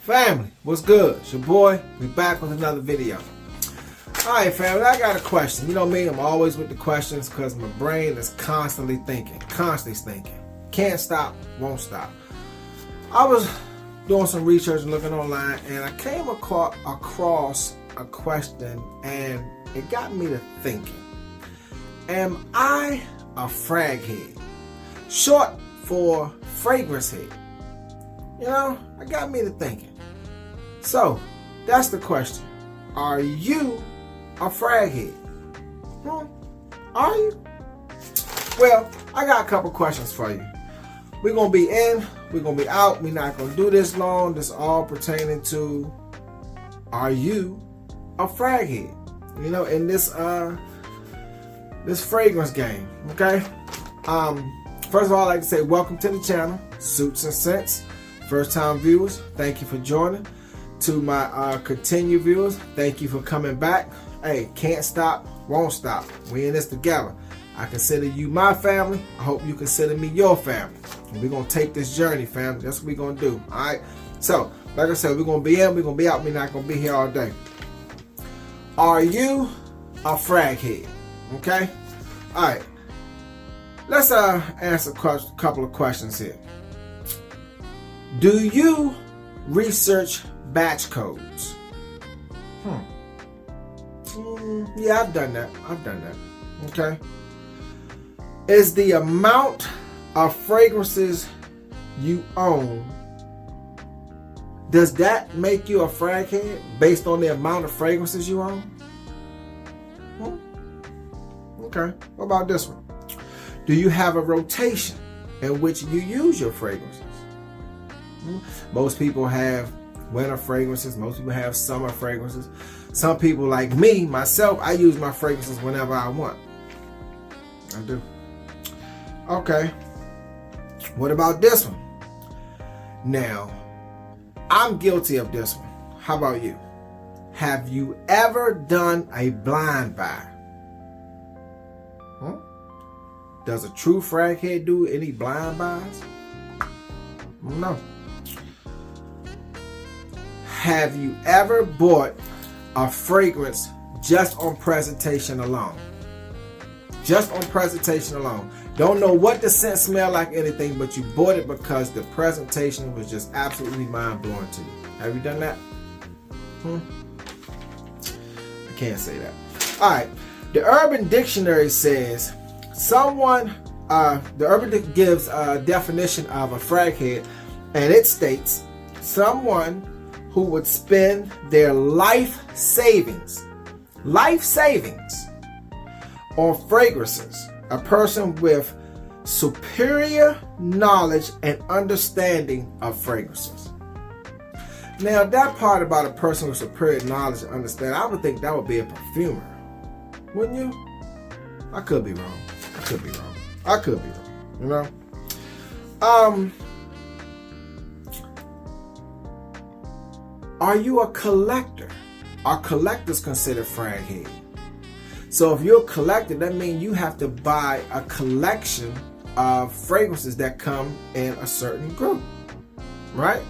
Family, what's good? It's your boy. We back with another video. Alright family, I got a question. You know me, I'm always with the questions because my brain is constantly thinking. Can't stop, won't stop. I was doing some research and looking online and I came across a question and it got me to thinking. Am I a frag head? Short for fragrance head. You know, it got me to thinking. So, that's the question. Are you a frag head? Are you? Well, I got a couple questions for you. We're going to be in, we're going to be out. We're not going to do this long. This all pertaining to, are you a frag head? You know, in this this fragrance game, okay? First of all, I'd like to say welcome to the channel, Suits and Scents. First time viewers, thank you for joining. To my continued viewers, thank you for coming back. Hey, can't stop, won't stop. We in this together. I consider you my family. I hope you consider me your family. And we're going to take this journey, family. That's what we're going to do. All right? So, like I said, we're going to be in, we're going to be out. We're not going to be here all day. Are you a frag head? Okay? All right. Let's answer a couple of questions here. Do you research batch codes? Yeah, I've done that. Okay. Is the amount of fragrances you own, does that make you a frag head based on the amount of fragrances you own? Okay. What about this one? Do you have a rotation in which you use your fragrances? Most people have winter fragrances. Most people have summer fragrances. Some people like me, myself, I use my fragrances whenever I want. I do. Okay. What about this one? Now, I'm guilty of this one. How about you? Have you ever done a blind buy? Does a true frag head do any blind buys? No. Have you ever bought a fragrance just on presentation alone? Just on presentation alone. Don't know what the scent smell like, anything, but you bought it because the presentation was just absolutely mind-blowing to you. Have you done that? I can't say that. Alright. The Urban Dictionary says the Urban Dictionary gives a definition of a frag head, and it states someone who would spend their life savings on fragrances. A person with superior knowledge and understanding of fragrances. Now, that part about a person with superior knowledge and understanding, I would think that would be a perfumer. Wouldn't you? I could be wrong. You know? Are you a collector? Are collectors considered frag head? So if you're a collector, that means you have to buy a collection of fragrances that come in a certain group, right?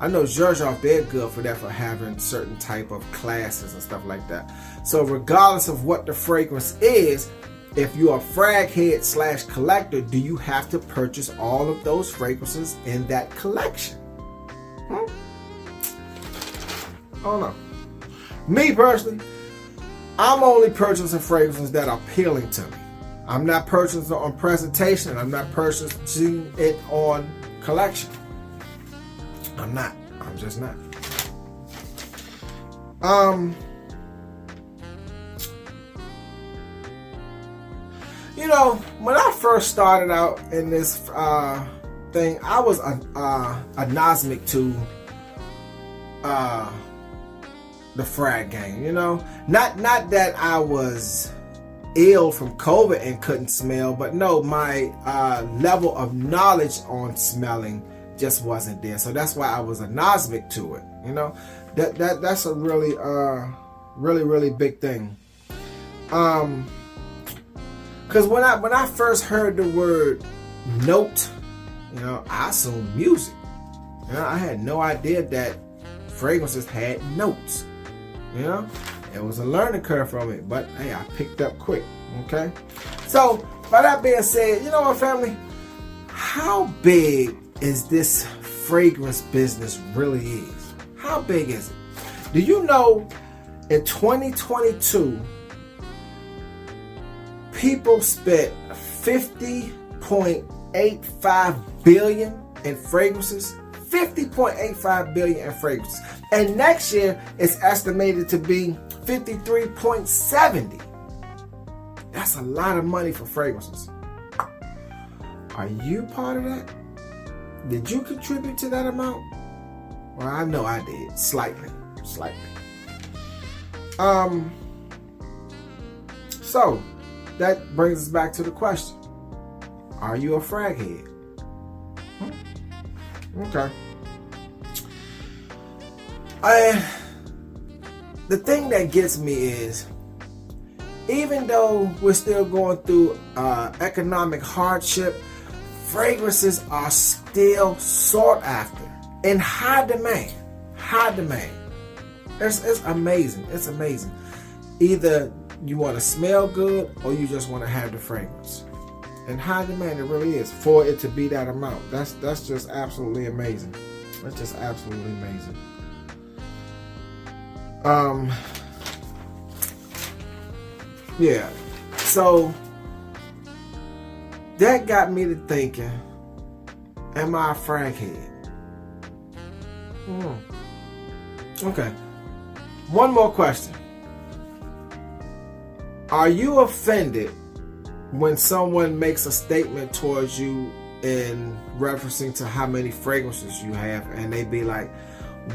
I know Xerjoff, they're good for that, for having certain type of classes and stuff like that. So regardless of what the fragrance is, if you're a frag head / collector, do you have to purchase all of those fragrances in that collection? I don't know. Me personally, I'm only purchasing fragrances that are appealing to me. I'm not purchasing on presentation. I'm not purchasing it on collection. I'm just not. You know, when I first started out in this thing, I was anosmic to the frag game, you know. Not that I was ill from COVID and couldn't smell, but no, my level of knowledge on smelling just wasn't there. So that's why I was anosmic to it, you know. That's a really really big thing. Because when I first heard the word note, you know, I assumed music. You know, I had no idea that fragrances had notes. You know, it was a learning curve from it, but hey, I picked up quick. Okay, so by that being said, you know what, family? How big is this fragrance business really is? How big is it? Do you know in 2022 people spent $50.85 billion in fragrances? $50.85 billion in fragrances. And next year it's estimated to be 53.70. That's a lot of money for fragrances. Are you part of that? Did you contribute to that amount? Well, I know I did. Slightly. So that brings us back to the question. Are you a frag head? Okay. The thing that gets me is, even though we're still going through economic hardship, fragrances are still sought after in high demand. It's amazing. It's amazing. Either you want to smell good or you just want to have the fragrance. In high demand, it really is, for it to be that amount. That's just absolutely amazing. That's just absolutely amazing. Yeah. So that got me to thinking, am I a frag head? Okay. One more question. Are you offended when someone makes a statement towards you in referencing to how many fragrances you have, and they be like,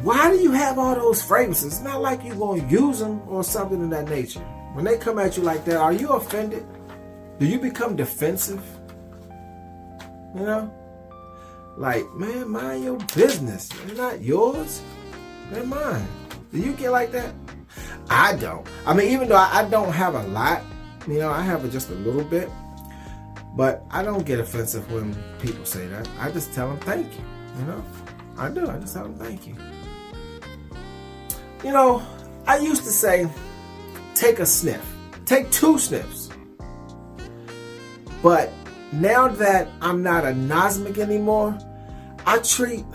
why do you have all those fragrances? It's not like you're going to use them or something of that nature. When they come at you like that, are you offended? Do you become defensive? You know? Like, man, mind your business. They're not yours. They're mine. Do you get like that? I don't. I mean, even though I don't have a lot, you know, I have just a little bit, but I don't get offensive when people say that. I just tell them thank you. You know? I do. I just tell them thank you. You know, I used to say, take a sniff. Take 2 sniffs. But now that I'm not a nosmic anymore, I treat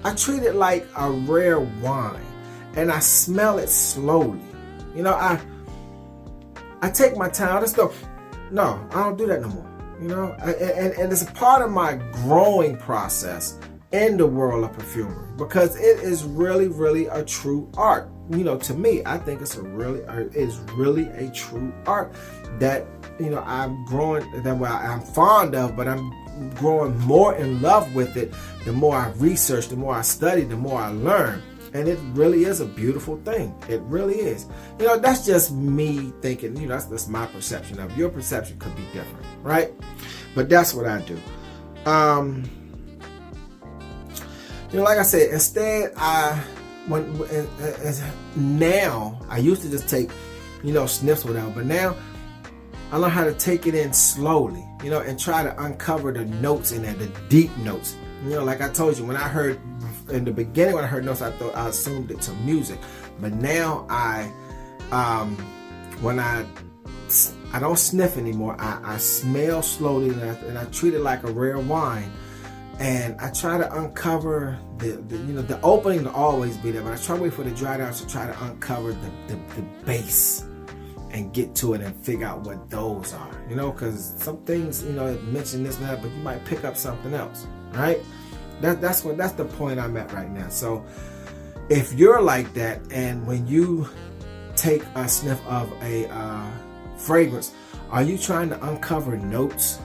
it like a rare wine, and I smell it slowly. You know, I take my time. I just go, no, I don't do that no more. You know, and it's a part of my growing process in the world of perfumery, because it is really, really a true art. You know, to me, I think it's really a true art that, you know, I'm growing, that I'm fond of, but I'm growing more in love with it. The more I research, the more I study, the more I learn. And it really is a beautiful thing. It really is. You know, that's just me thinking, you know, that's my perception of it. Your perception could be different, right? But that's what I do. You know, like I said, instead, now, I used to just take, you know, sniffs or whatever, but now I learn how to take it in slowly, you know, and try to uncover the notes in there, the deep notes. You know, like I told you, when I heard, in the beginning when I heard notes, I assumed it to music. But now when I don't sniff anymore, I smell slowly, and I treat it like a rare wine. And I try to uncover the opening will always be there, but I try to wait for the dry down to try to uncover the base and get to it and figure out what those are, you know, because some things, you know, mention this and that, but you might pick up something else, right? That's the point I'm at right now. So if you're like that, and when you take a sniff of a fragrance, are you trying to uncover notes?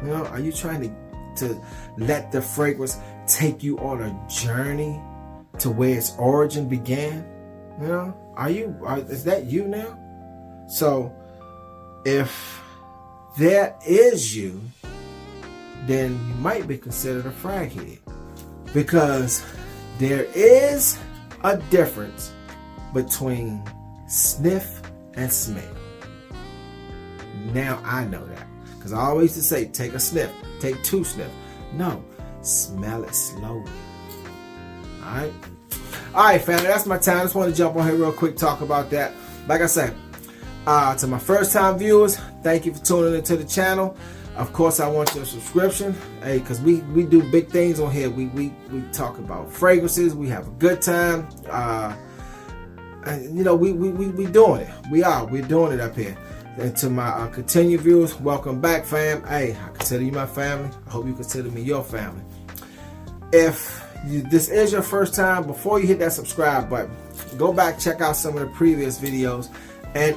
You know, are you trying to let the fragrance take you on a journey to where its origin began? You know, is that you now? So if that is you, then you might be considered a frag head, because there is a difference between sniff and smell. Now I know that, because I always used to say, take a sniff, take 2 sniffs. No, smell it slowly. Alright, family, that's my time. I just want to jump on here real quick, talk about that. Like I said, to my first time viewers, thank you for tuning into the channel. Of course, I want your subscription, hey, because we do big things on here. We talk about fragrances, we have a good time. And, you know, we doing it. We're doing it up here. And to my continued viewers, welcome back, fam. Hey, I consider you my family. I hope you consider me your family. If this is your first time, before you hit that subscribe button, go back, check out some of the previous videos, and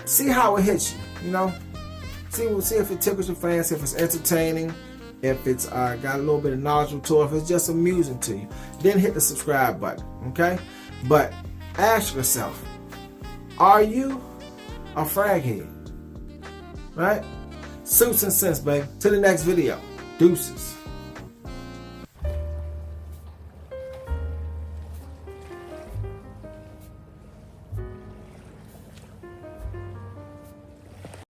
see how it hits you. You know, see if it tickles your fancy, if it's entertaining, if it's got a little bit of knowledge to it, if it's just amusing to you. Then hit the subscribe button, okay? But ask yourself, are you a fraghead? Right? Suits and sense, baby. To the next video. Deuces.